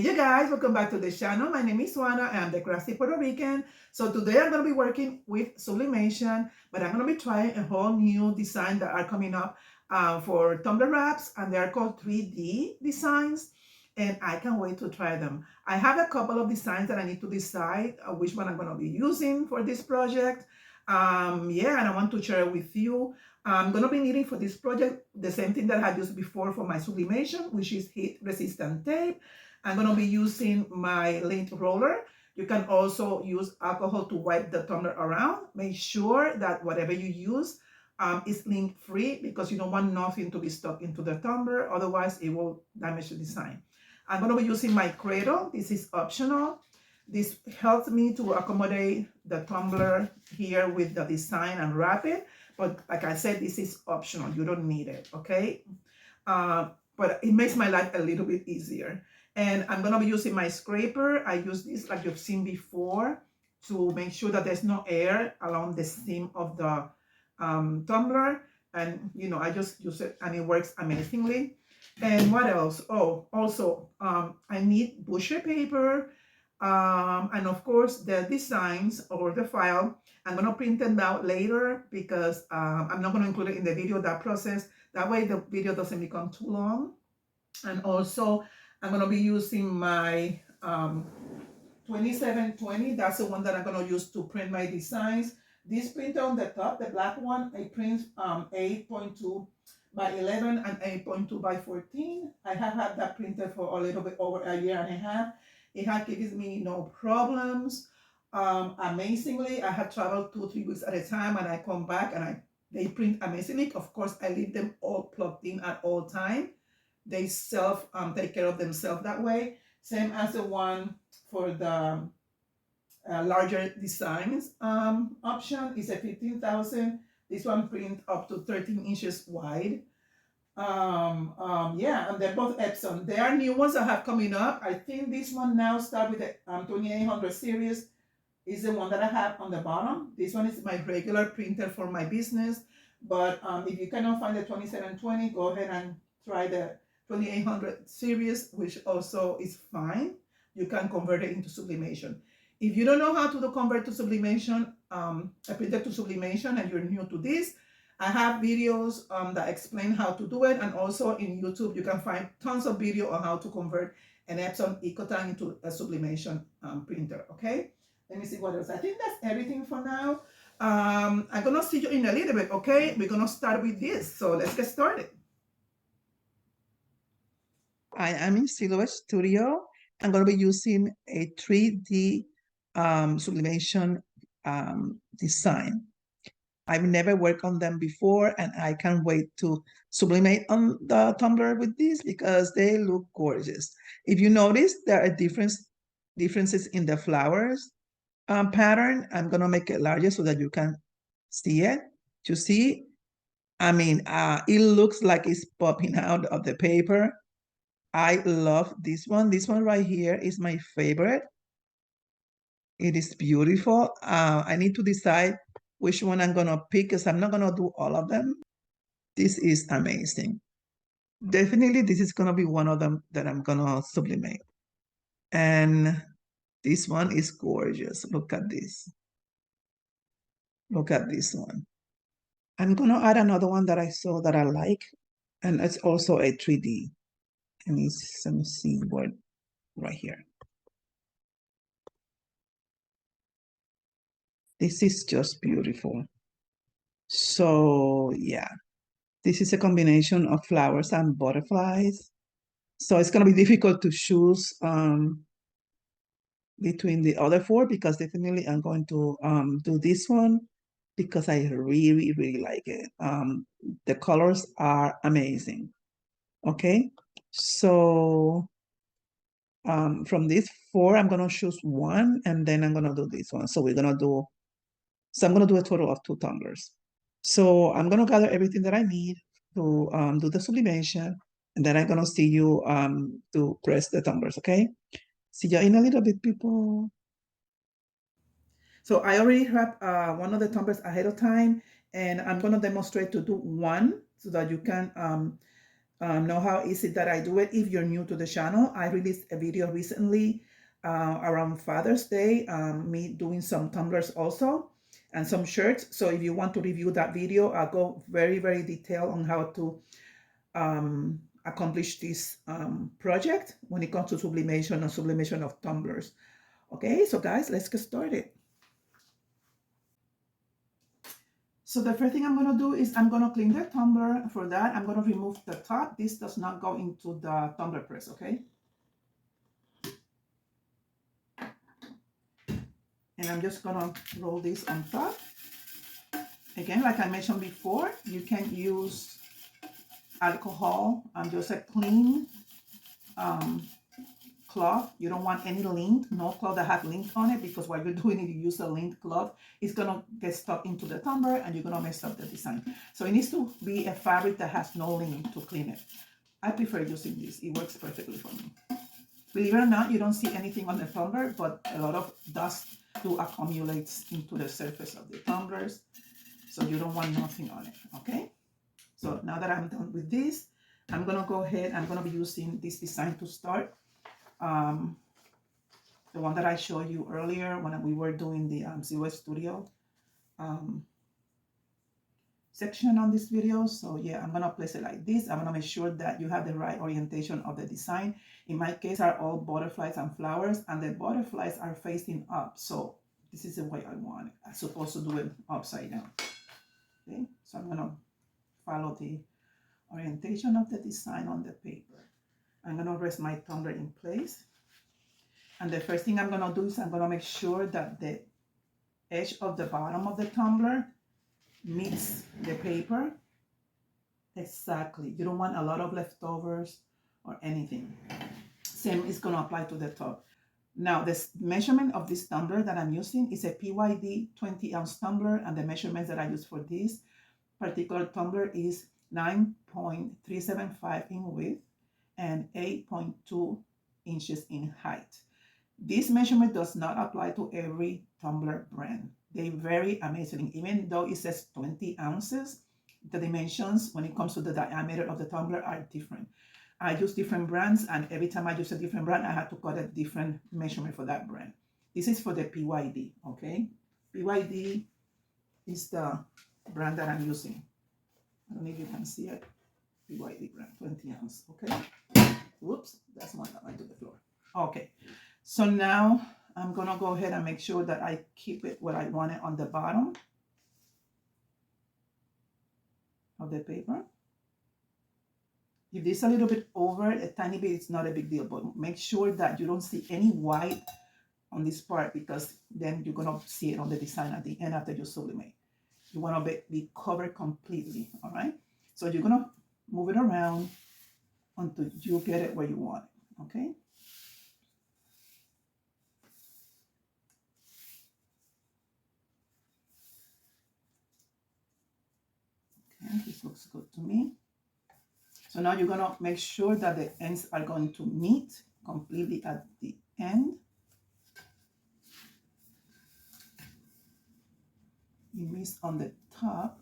you guys, welcome back to the channel. My name is Juana. I'm the crafty Puerto Rican. So today I'm going to be working with sublimation, but I'm going to be trying a whole new design that are coming up for tumbler wraps, and they are called 3D designs, and I can't wait to try them. I have a couple of designs that I need to decide which one I'm going to be using for this project. Yeah, and I want to share with you. I'm going to be needing for this project the same thing that I had used before for my sublimation, which is heat resistant tape. I'm going to be using my lint roller. You can also use alcohol to wipe the tumbler around. Make sure that whatever you use is lint free, because you don't want nothing to be stuck into the tumbler. Otherwise, it will damage the design. I'm going to be using my cradle. This is optional. This helps me to accommodate the tumbler here with the design and wrap it. But like I said, this is optional. You don't need it, okay? But it makes my life a little bit easier. And I'm gonna be using my scraper. I use this like you've seen before to make sure that there's no air along the stem of the tumbler. And you know, I just use it and it works amazingly. And what else? Oh, also, I need butcher paper. And of course, the designs or the file, I'm going to print them out later because I'm not going to include it in the video, that process. That way the video doesn't become too long. And also, I'm going to be using my 2720. That's the one that I'm going to use to print my designs. This printer on the top, the black one, I print 8.2 by 11 and 8.2 by 14. I have had that printer for a little bit over a year and a half. It had given me no problems. Amazingly, I had traveled 2-3 weeks at a time, and I come back and they print amazingly. Of course, I leave them all plugged in at all time. They take care of themselves that way. Same as the one for the larger designs option is a 15,000. This one print up to 13 inches wide. Yeah, and they're both Epson. There are new ones that have coming up. I think this one now start with the 2800 series is the one that I have on the bottom. This one is my regular printer for my business. But if you cannot find the 2720, go ahead and try the 2800 series, which also is fine. You can convert it into sublimation. If you don't know how to convert to sublimation, a printer to sublimation, and you're new to this, I have videos that explain how to do it. And also in YouTube, you can find tons of video on how to convert an Epson Eco-Tank into a sublimation printer, okay? Let me see what else. I think that's everything for now. I'm gonna see you in a little bit, okay? We're gonna start with this, so let's get started. I am in Silhouette Studio. I'm gonna be using a 3D sublimation design. I've never worked on them before, and I can't wait to sublimate on the tumbler with these because they look gorgeous. If you notice, there are differences in the flowers pattern. I'm gonna make it larger so that you can see it. You see, I mean, it looks like it's popping out of the paper. I love this one. This one right here is my favorite. It is beautiful. I need to decide which one I'm gonna pick because I'm not gonna do all of them. This is amazing. Definitely, this is gonna be one of them that I'm gonna sublimate. And this one is gorgeous. Look at this. Look at this one. I'm gonna add another one that I saw that I like, and it's also a 3D. Let me see what right here. This is just beautiful. So yeah, this is a combination of flowers and butterflies. So it's gonna be difficult to choose between the other four, because definitely I'm going to do this one because I really, really like it. The colors are amazing. Okay, so from these four, I'm gonna choose one, and then I'm gonna do this one. So I'm gonna do a total of 2 tumblers. So I'm gonna gather everything that I need to do the sublimation, and then I'm gonna see you to press the tumblers, okay? See you in a little bit, people. So I already have one of the tumblers ahead of time, and I'm gonna demonstrate to do one so that you can know how easy that I do it. If you're new to the channel, I released a video recently around Father's Day, me doing some tumblers also and some shirts. So if you want to review that video, I'll go very, very detailed on how to accomplish this project when it comes to sublimation and sublimation of tumblers. Okay, so guys, let's get started. So the first thing I'm going to do is I'm going to clean the tumbler. For that, I'm going to remove the top. This does not go into the tumbler press, okay? And I'm just going to roll this on top. Again, like I mentioned before, you can use alcohol and just a clean cloth. You don't want any lint, no cloth that has lint on it, because while you're doing it, you use a lint cloth, it's gonna get stuck into the tumbler and you're gonna mess up the design. So it needs to be a fabric that has no lint to clean it. I prefer using this. It works perfectly for me. Believe it or not, you don't see anything on the tumbler, but a lot of dust do accumulate into the surface of the tumblers. So you don't want nothing on it, okay? So now that I'm done with this, I'm gonna go ahead, I'm gonna be using this design to start. The one that I showed you earlier when we were doing the Zero Studio section on this video. So yeah, I'm gonna place it like this. I'm gonna make sure that you have the right orientation of the design. In my case, are all butterflies and flowers, and the butterflies are facing up. So this is the way I want it. I'm supposed to do it upside down. Okay, so I'm gonna follow the orientation of the design on the paper. I'm gonna rest my tumbler in place. And the first thing I'm gonna do is I'm gonna make sure that the edge of the bottom of the tumbler meets the paper exactly. You don't want a lot of leftovers or anything. Same is gonna apply to the top. Now, this measurement of this tumbler that I'm using is a PYD 20-ounce tumbler, and the measurements that I use for this particular tumbler is 9.375 in width and 8.2 inches in height. This measurement does not apply to every tumbler brand. They vary amazingly. Even though it says 20 ounces, the dimensions when it comes to the diameter of the tumbler are different. I use different brands, and every time I use a different brand, I have to cut a different measurement for that brand. This is for the PYD, okay? PYD is the brand that I'm using. I don't know if you can see it. PYD brand, 20 ounce, okay? Whoops, that's one that went to the floor. Okay, so now I'm gonna go ahead and make sure that I keep it where I want it on the bottom of the paper. If this is a little bit over, a tiny bit, it's not a big deal, but make sure that you don't see any white on this part, because then you're gonna see it on the design at the end after you sublimate. You wanna be covered completely, all right? So you're gonna move it around until you get it where you want it, okay? Okay, this looks good to me. So now you're gonna make sure that the ends are going to meet completely at the end. You miss on the top.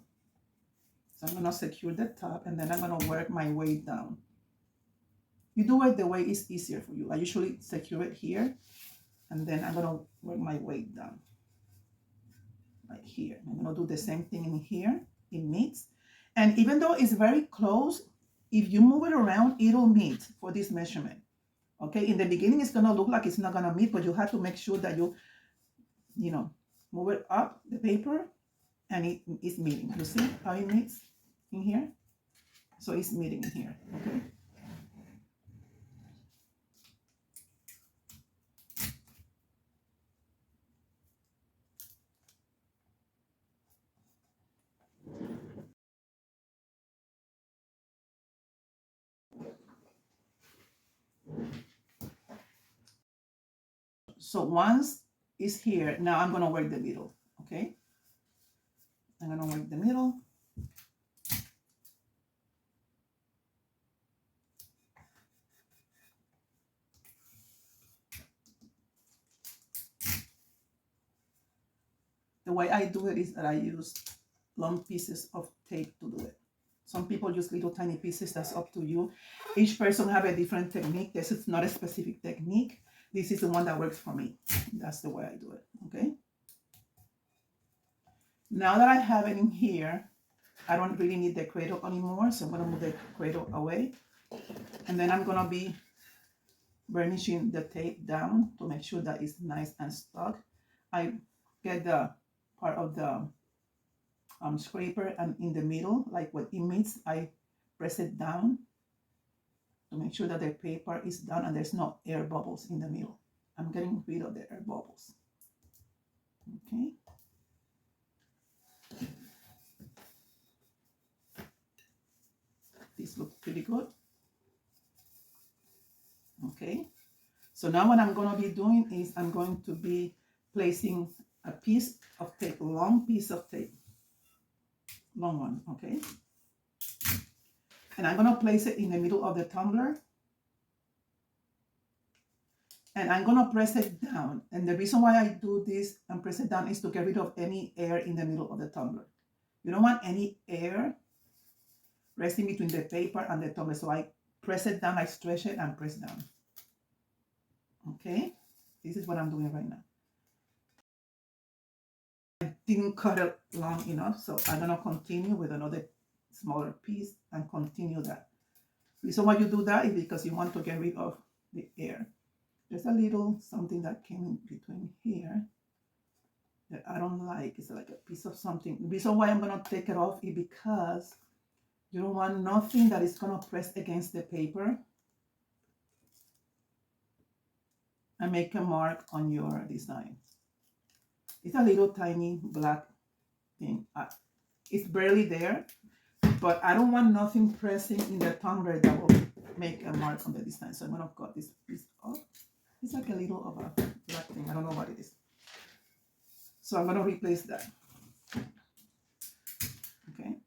So I'm gonna secure the top, and then I'm gonna work my way down. You do it the way it's easier for you. I usually secure it here, and then I'm gonna work my way down. Right here. I'm gonna do the same thing in here. It meets. And even though it's very close, if you move it around, it'll meet for this measurement. Okay, in the beginning, it's gonna look like it's not gonna meet, but you have to make sure that you know, move it up the paper, and it is meeting. You see how it meets in here? So it's meeting in here, okay? So once it's here, now I'm gonna work the middle, okay? I'm gonna work the middle. The way I do it is that I use long pieces of tape to do it. Some people use little tiny pieces. That's up to you. Each person have a different technique. This is not a specific technique. This is the one that works for me. That's the way I do it, okay? Now that I have it in here, I don't really need the cradle anymore, so I'm gonna move the cradle away. And then I'm gonna be burnishing the tape down to make sure that it's nice and stuck. I get the part of the scraper and in the middle, like what it meets, I press it down to make sure that the paper is done and there's no air bubbles in the middle. I'm getting rid of the air bubbles. Okay. This looks pretty good. Okay. So now what I'm going to be doing is I'm going to be placing a piece of tape, a long piece of tape. Long one, okay? And I'm going to place it in the middle of the tumbler. And I'm going to press it down. And the reason why I do this and press it down is to get rid of any air in the middle of the tumbler. You don't want any air resting between the paper and the tumbler. So I press it down, I stretch it and press down. Okay? This is what I'm doing right now. I didn't cut it long enough, so I'm going to continue with another smaller piece and continue that. The reason why you do that is because you want to get rid of the air. There's a little something that came in between here that I don't like. It's like a piece of something. The reason why I'm going to take it off is because you don't want nothing that is going to press against the paper and make a mark on your design. It's a little tiny black thing. It's barely there, but I don't want nothing pressing in the tumbler that will make a mark on the design. So I'm going to cut this piece off. It's like a little of a black thing. I don't know what it is. So I'm going to replace that. Okay.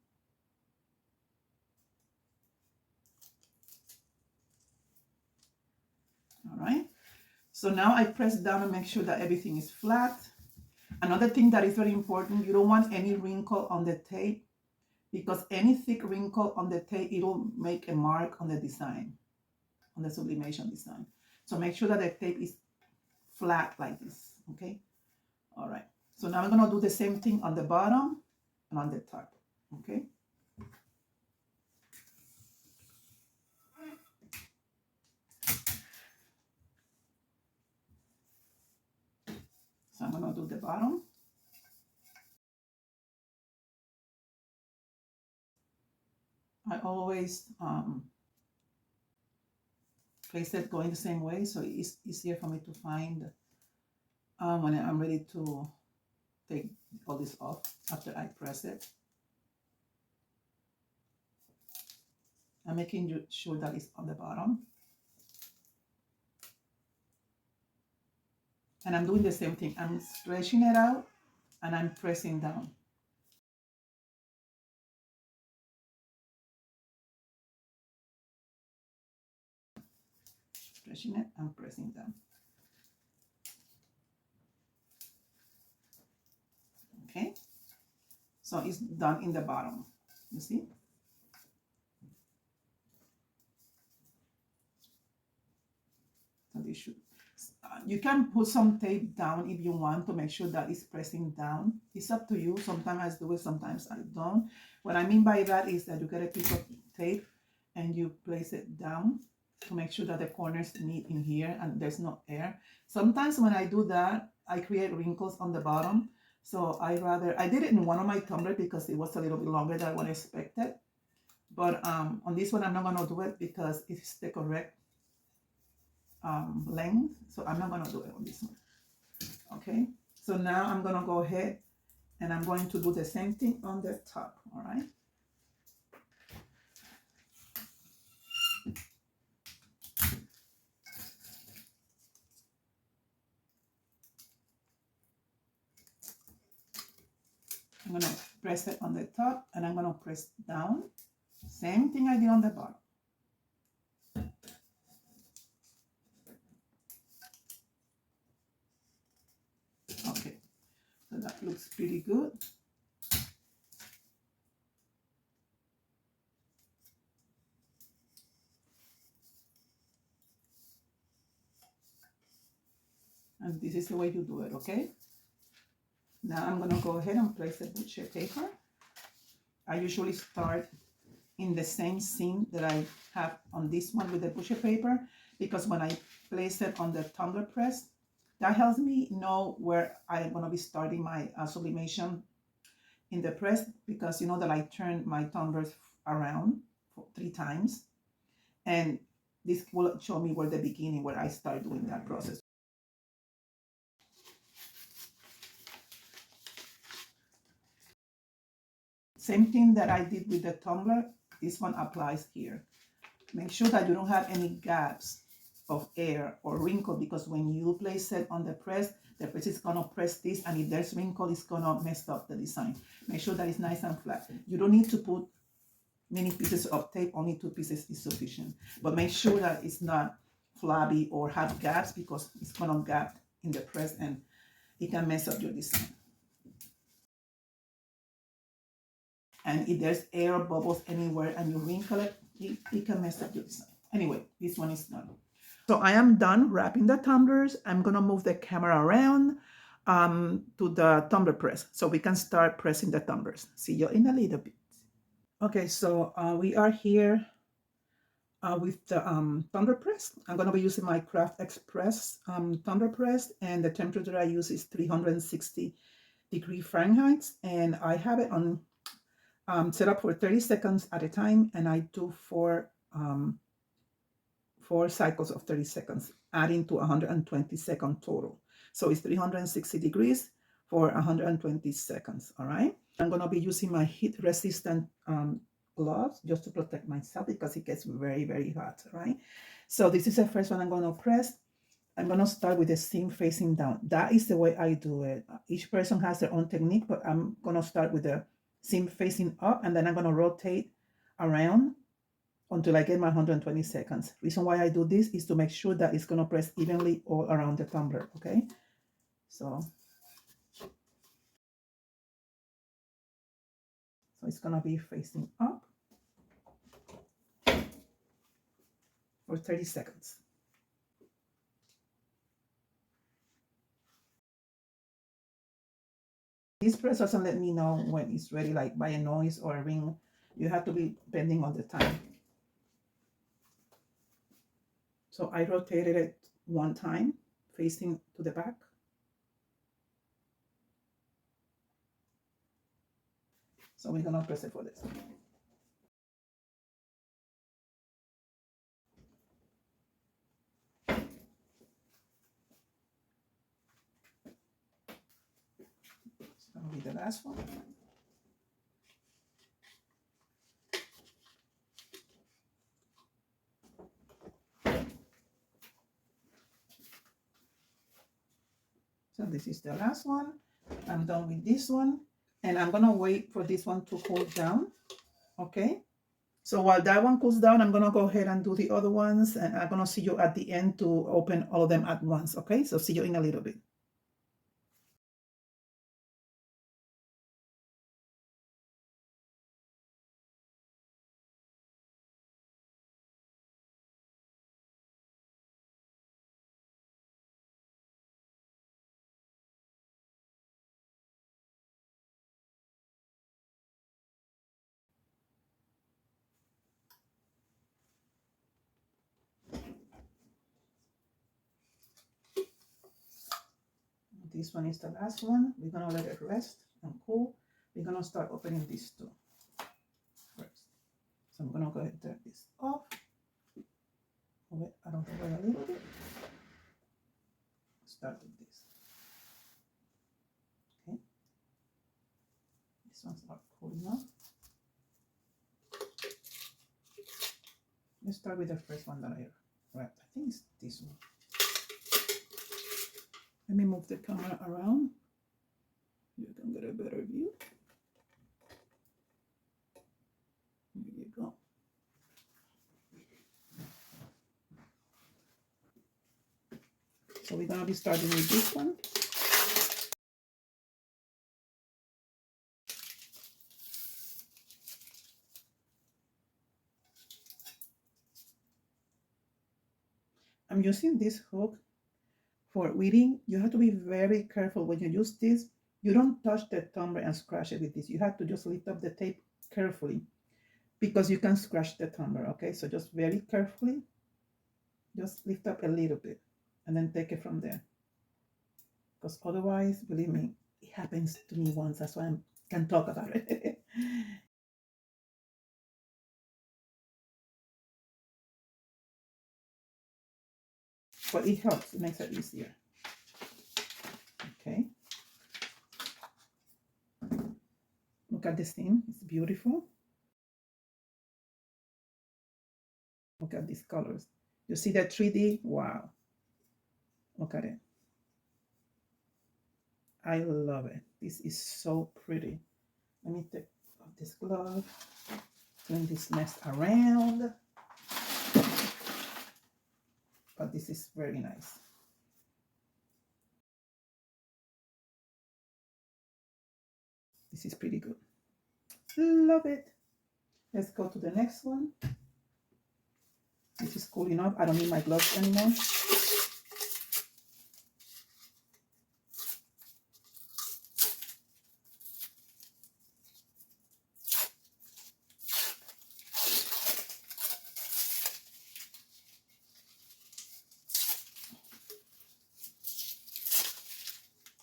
All right. So now I press down and make sure that everything is flat. Another thing that is very important, you don't want any wrinkle on the tape, because any thick wrinkle on the tape, it will make a mark on the design, on the sublimation design. So make sure that the tape is flat like this, okay? All right. So now I'm going to do the same thing on the bottom and on the top, okay? So I'm going to do the bottom. I always place it going the same way, so it's easier for me to find when I'm ready to take all this off after I press it. I'm making sure that it's on the bottom. And I'm doing the same thing. I'm stretching it out and I'm pressing down. Stretching it and pressing down. Okay. So it's done in the bottom. You see? So this should. You can put some tape down if you want to make sure that it's pressing down. It's up to you. Sometimes I do it, sometimes I don't. What I mean by that is that you get a piece of tape and you place it down to make sure that the corners meet in here and there's no air. Sometimes when I do that, I create wrinkles on the bottom. So I did it in one of my tumblers because it was a little bit longer than what I expected. But on this one, I'm not going to do it because it's the correct length, so I'm not going to do it on this one. Okay, so now I'm going to go ahead and I'm going to do the same thing on the top. All right, I'm going to press it on the top and I'm going to press down. Same thing I did on the bottom. Okay, so that looks pretty good. And this is the way you do it, okay? Now I'm gonna go ahead and place the butcher paper. I usually start in the same seam that I have on this one with the butcher paper, because when I place it on the tumbler press, that helps me know where I'm gonna be starting my sublimation in the press, because you know that I turn my tumblers around 3 times, and this will show me where the beginning, where I start doing that process. Same thing that I did with the tumbler, this one applies here. Make sure that you don't have any gaps of air or wrinkle, because when you place it on the press is gonna press this, and if there's wrinkle, it's gonna mess up the design. Make sure that it's nice and flat. You don't need to put many pieces of tape, only 2 pieces is sufficient. But make sure that it's not flabby or have gaps, because it's gonna gap in the press and it can mess up your design. And if there's air bubbles anywhere and you wrinkle it, it can mess up your design. Anyway, this one is done. So I am done wrapping the tumblers. I'm gonna move the camera around to the tumbler press so we can start pressing the tumblers. See you in a little bit. Okay, so we are here with the tumbler press. I'm gonna be using my Craft Express tumbler press, and the temperature that I use is 360° Fahrenheit, and I have it on set up for 30 seconds at a time, and I do 4 cycles of 30 seconds, adding to 120 second total. So it's 360 degrees for 120 seconds, all right? I'm gonna be using my heat resistant gloves just to protect myself, because it gets very, very hot, right? So this is the first one I'm gonna press. I'm gonna start with the seam facing down. That is the way I do it. Each person has their own technique, but I'm gonna start with the seam facing up, and then I'm gonna rotate around until I get my 120 seconds. Reason why I do this is to make sure that it's gonna press evenly all around the tumbler, okay? So it's gonna be facing up for 30 seconds. This press doesn't let me know when it's ready, like by a noise or a ring. You have to be depending on the time. So I rotated it 1 time, facing to the back. So we're gonna press it for this. It's gonna be the last one. So this is the last one. I'm done with this one, and I'm gonna wait for this one to cool down, okay? So while that one cools down, I'm gonna go ahead and do the other ones, and I'm gonna see you at the end to open all of them at once, okay? So see you in a little bit. This one is the last one. We're gonna let it rest and cool. We're gonna start opening these 2 first. So I'm gonna go ahead and turn this off. Move it out of the way a little bit. Start with this. Okay. This one's not cooling off. Let's start with the first one that I wrapped. I think it's this one. Let me move the camera around. You can get a better view. There you go. So we're gonna be starting with this one. I'm using this hook for weeding, you have to be very careful when you use this. You don't touch the tumbler and scratch it with this. You have to just lift up the tape carefully because you can scratch the tumbler, okay? So just very carefully, just lift up a little bit and then take it from there. Because otherwise, believe me, it happens to me once. That's why I can talk about it. But it helps, it makes it easier. Okay. Look at this thing, it's beautiful. Look at these colors. You see that 3D? Wow. Look at it. I love it. This is so pretty. Let me take off this glove, turn this mess around. But this is very nice. This is pretty good. Love it. Let's go to the next one. This is cool enough. I don't need my gloves anymore.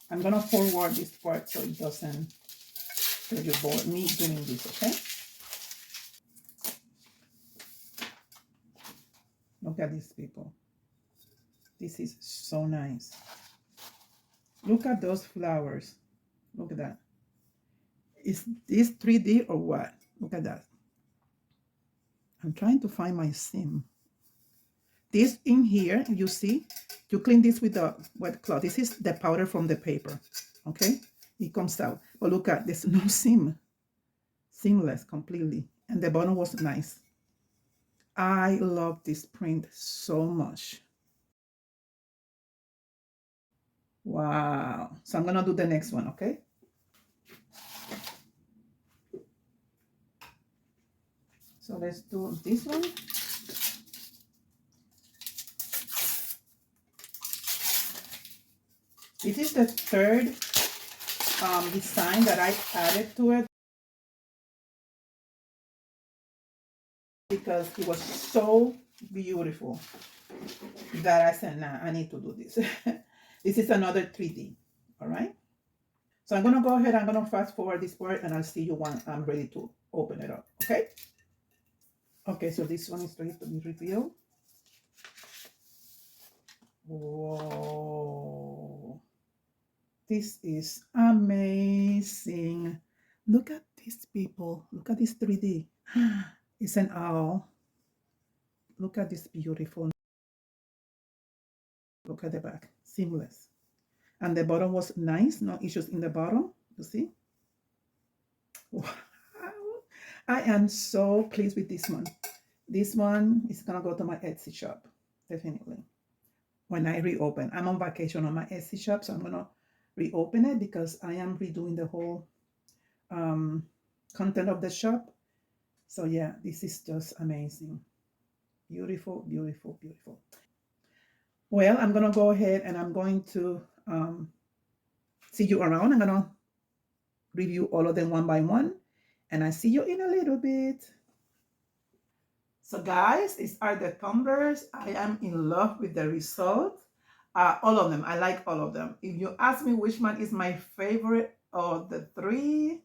I'm gonna forward this part so it doesn't get you bored me doing this, okay? Look at these people. This is so nice. Look at those flowers. Look at that. Is this 3D or what? Look at that. I'm trying to find my seam. This in here, you see, you clean this with a wet cloth. This is the powder from the paper, okay? It comes out. But look at, there's no seam. Seamless completely. And the bottom was nice. I love this print so much. Wow. So I'm gonna do the next one, okay? So let's do this one. This is the third design that I added to it because it was so beautiful that I said, nah, I need to do this. This is another 3D, all right? So I'm gonna go ahead, I'm gonna fast forward this part and I'll see you when I'm ready to open it up, okay? Okay, so this one is ready to be revealed. Whoa. This is amazing. Look at these people. Look at this 3D. It's an owl. Look at this beautiful. Look at the back. Seamless. And the bottom was nice. No issues in the bottom. You see? Wow. I am so pleased with this one. This one is going to go to my Etsy shop. Definitely. When I reopen. I'm on vacation on my Etsy shop. So I'm going to reopen it because I am redoing the whole content of the shop. So yeah, this is just amazing. Beautiful, beautiful, beautiful. Well, I'm gonna go ahead and I'm going to see you around. I'm gonna review all of them one by one, and I see you in a little bit. So guys, these are the tumblers. I am in love with the result. All of them, I like all of them. If you ask me which one is my favorite of the three,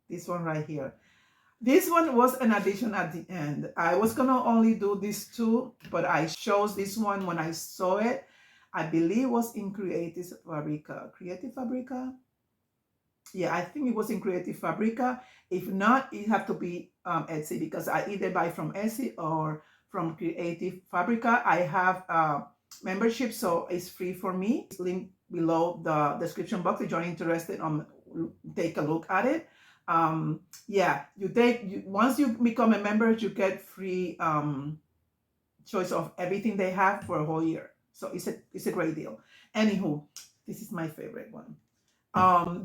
this one right here. This one was an addition at the end. I was gonna only do these two, but I chose this one when I saw it. I believe it was in Creative Fabrica. Creative Fabrica? Yeah, I think it was in Creative Fabrica. If not, it have to be Etsy because I either buy from Etsy or from Creative Fabrica. I have membership, so it's free for me. It's linked below the description box if you're interested. Take a look at it. Yeah, once you become a member, you get free choice of everything they have for a whole year. So it's a great deal. Anywho, this is my favorite one.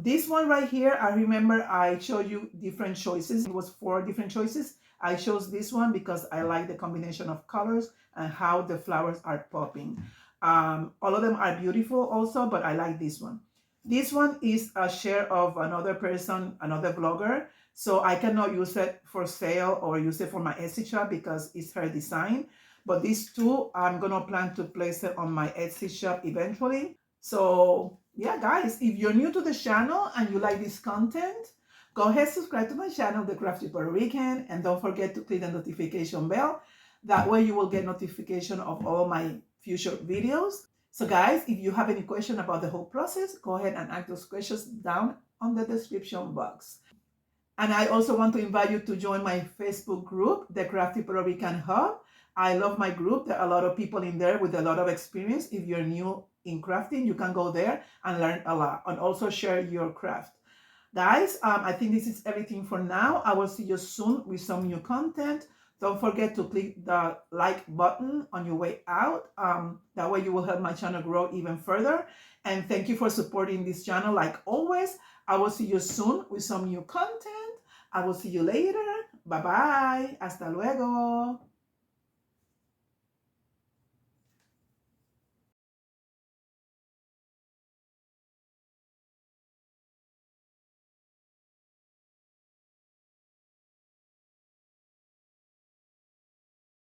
This one right here, I remember I showed you different choices. It was 4 different choices. I chose this one because I like the combination of colors and how the flowers are popping. All of them are beautiful also, but I like this one. This one is a share of another person, another vlogger. So I cannot use it for sale or use it for my Etsy shop because it's her design. But these two, I'm going to plan to place it on my Etsy shop eventually. So yeah, guys, if you're new to the channel and you like this content, go ahead, subscribe to my channel, The Crafty Puerto Rican, and don't forget to click the notification bell. That way you will get notification of all my future videos. So guys, if you have any question about the whole process, go ahead and ask those questions down on the description box. And I also want to invite you to join my Facebook group, The Crafty Puerto Rican Hub. I love my group. There are a lot of people in there with a lot of experience. If you're new in crafting, you can go there and learn a lot and also share your craft. Guys, I think this is everything for now. I will see you soon with some new content. Don't forget to click the like button on your way out. That way you will help my channel grow even further. And thank you for supporting this channel like always. I will see you soon with some new content. I will see you later. Bye-bye. Hasta luego.